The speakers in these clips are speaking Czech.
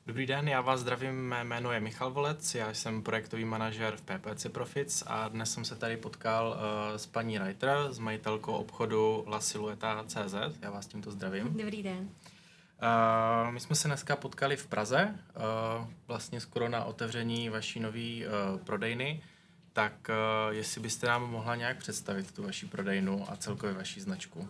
Dobrý den, já vás zdravím, mé jméno je Michal Volec, já jsem projektový manažer v PPC Profits a dnes jsem se tady potkal s paní Reiter, s majitelkou obchodu LaSilueta.cz. Já vás tímto zdravím. Dobrý den. My jsme se dneska potkali v Praze, vlastně skoro na otevření vaší nový prodejny, tak jestli byste nám mohla nějak představit tu vaši prodejnu a celkově vaši značku.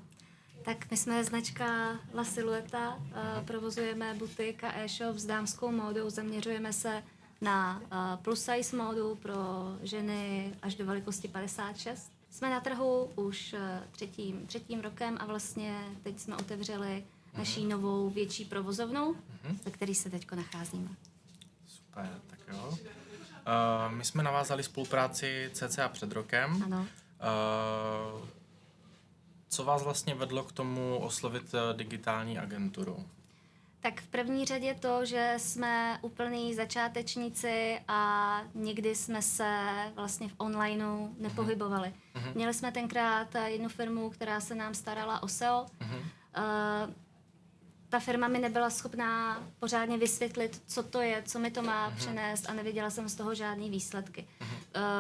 Tak my jsme značka La Silueta, provozujeme butik a e-shop s dámskou módou, zaměřujeme se na plus size módu pro ženy až do velikosti 56. Jsme na trhu už třetím rokem a vlastně teď jsme otevřeli naší novou větší provozovnu, ve který se teď nacházíme. Super, tak jo. My jsme navázali spolupráci cca před rokem. Ano. Co vás vlastně vedlo k tomu oslovit digitální agenturu? Tak v první řadě to, že jsme úplní začátečníci a nikdy jsme se vlastně v onlineu nepohybovali. Měli jsme tenkrát jednu firmu, která se nám starala o SEO. Ta firma mi nebyla schopná pořádně vysvětlit, co to je, co mi to má přinést a neviděla jsem z toho žádný výsledky.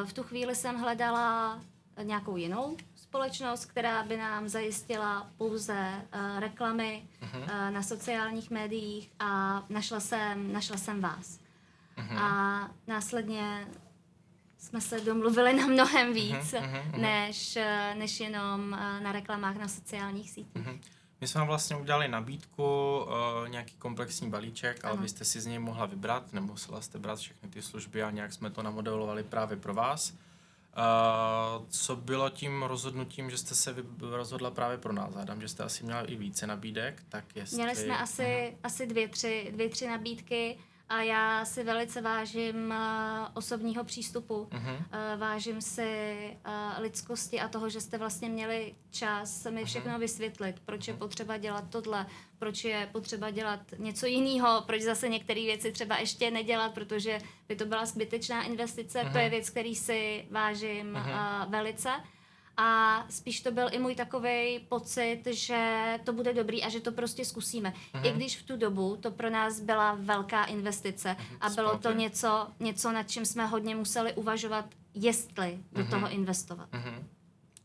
V tu chvíli jsem hledala nějakou jinou společnost, která by nám zajistila pouze reklamy na sociálních médiích a našla jsem vás. A následně jsme se domluvili na mnohem víc, než jenom na reklamách na sociálních sítích. My jsme vám vlastně udělali nabídku, nějaký komplexní balíček, ale vy jste si z něj mohla vybrat, nemusela jste brát všechny ty služby a nějak jsme to namodelovali právě pro vás. Co bylo tím rozhodnutím, že jste se rozhodla právě pro nás? Hádám, že jste asi měla i více nabídek, tak jestli... Měli jsme asi dvě, tři nabídky a já si velice vážím osobního přístupu, vážím si lidskosti a toho, že jste vlastně měli čas mi všechno vysvětlit, proč je potřeba dělat tohle, proč je potřeba dělat něco jiného, proč zase některé věci třeba ještě nedělat, protože by to byla zbytečná investice, to je věc, který si vážím velice. A spíš to byl i můj takovej pocit, že to bude dobrý a že to prostě zkusíme. I když v tu dobu to pro nás byla velká investice a bylo to něco, nad čím jsme hodně museli uvažovat, jestli do toho investovat.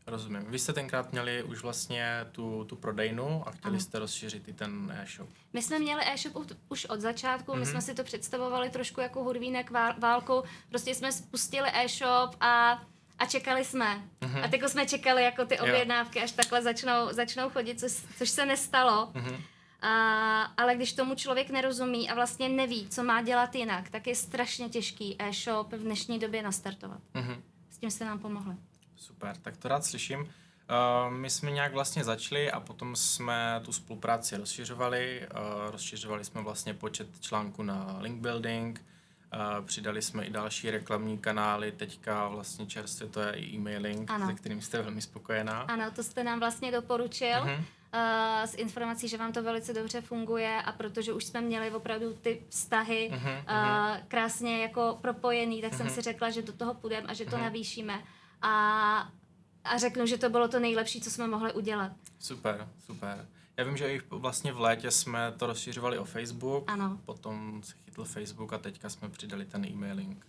Rozumím. Vy jste tenkrát měli už vlastně tu prodejnu a chtěli jste rozšířit i ten e-shop. My jsme měli e-shop už od začátku, my jsme si to představovali trošku jako hurvínek válku, prostě jsme spustili e-shop a čekali jsme. A teď jsme čekali jako ty objednávky, až takhle začnou chodit, což se nestalo. Ale když tomu člověk nerozumí a vlastně neví, co má dělat jinak, tak je strašně těžký e-shop v dnešní době nastartovat. S tím jste nám pomohli. Super, tak to rád slyším. My jsme nějak vlastně začali a potom jsme tu spolupráci rozšiřovali. Rozšiřovali jsme vlastně počet článků na link building, přidali jsme i další reklamní kanály, teďka vlastně čerstvě to je i e-mailing, se kterým jste velmi spokojená. Ano, to jste nám vlastně doporučil s informací, že vám to velice dobře funguje a protože už jsme měli opravdu ty vztahy krásně jako propojený, tak jsem si řekla, že do toho půjdeme a že to navýšíme. A řeknu, že to bylo to nejlepší, co jsme mohli udělat. Super. Já vím, že i vlastně v létě jsme to rozšiřovali o Facebook, ano. Potom se chytl Facebook a teďka jsme přidali ten e-mailing.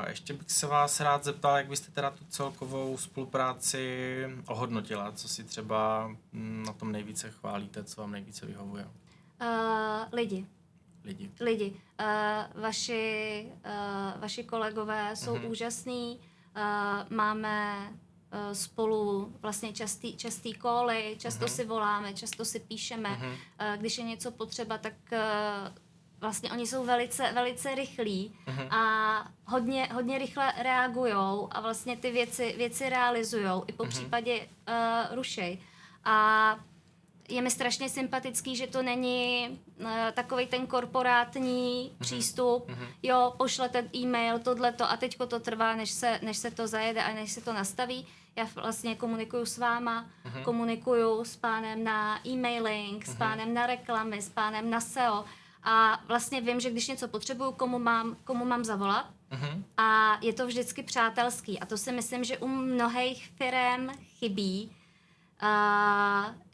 Ještě bych se vás rád zeptal, jak byste teda tu celkovou spolupráci ohodnotila, co si třeba na tom nejvíce chválíte, co vám nejvíce vyhovuje? Lidi. Vaši kolegové jsou úžasní, máme spolu vlastně častý cally, často si voláme, často si píšeme. Když je něco potřeba, tak vlastně oni jsou velice rychlí a hodně rychle reagujou a vlastně ty věci realizujou i po případě rušej. A je mi strašně sympatický, že to není takovej ten korporátní přístup, jo, pošlete e-mail, tohleto a teďko to trvá, než se to zajede a než se to nastaví. Já vlastně komunikuju s váma, komunikuju s pánem na e-mailing, s pánem na reklamy, s pánem na SEO a vlastně vím, že když něco potřebuju, komu mám zavolat a je to vždycky přátelský a to si myslím, že u mnohých firem chybí.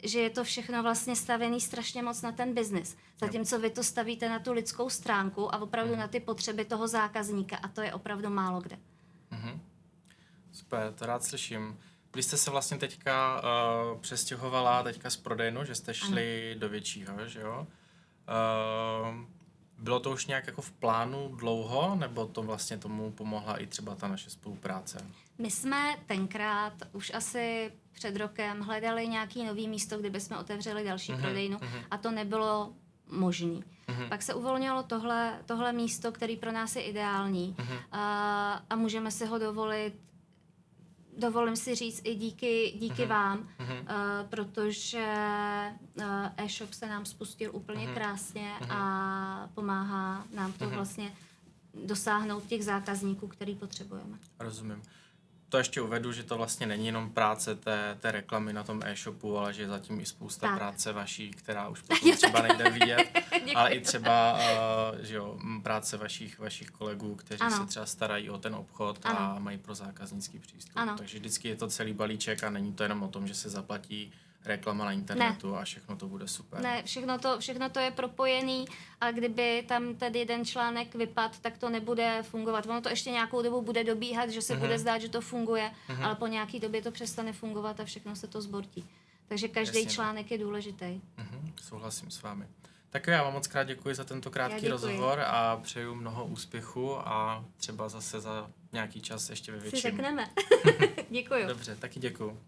že je to všechno vlastně stavěný strašně moc na ten biznis. Zatímco vy to stavíte na tu lidskou stránku a opravdu na ty potřeby toho zákazníka a to je opravdu málo kde. Super, to rád slyším. Vy jste se vlastně teďka přestěhovala teďka z prodejnu, že jste šli do většího, že jo? Bylo to už nějak jako v plánu dlouho, nebo to vlastně tomu pomohla i třeba ta naše spolupráce? My jsme tenkrát už asi před rokem hledali nějaký nový místo, kde bychom otevřeli další prodejnu a to nebylo možný. Pak se uvolnilo tohle místo, který pro nás je ideální a můžeme si ho dovolím si říct i díky vám, protože e-shop se nám spustil úplně krásně a pomáhá nám to vlastně dosáhnout těch zákazníků, který potřebujeme. Rozumím. To ještě uvedu, že to vlastně není jenom práce té reklamy na tom e-shopu, ale že je zatím i spousta práce vaší, která už potom třeba nejde vidět, ale i třeba že jo, práce vašich kolegů, kteří se třeba starají o ten obchod a mají pro zákaznický přístup. Takže vždycky je to celý balíček a není to jenom o tom, že se zaplatí reklama na internetu a všechno to bude super. Ne, všechno to je propojený a kdyby tam tady jeden článek vypadl, tak to nebude fungovat. Ono to ještě nějakou dobu bude dobíhat, že se bude zdát, že to funguje, ale po nějaký době to přestane fungovat a všechno se to zbortí. Takže každý článek je důležitý. Souhlasím s vámi. Tak já vám moc krát děkuji za tento krátký rozhovor a přeju mnoho úspěchu a třeba zase za nějaký čas ještě ve větším. Si řekneme. Děkuji. Dobře, taky děkuji.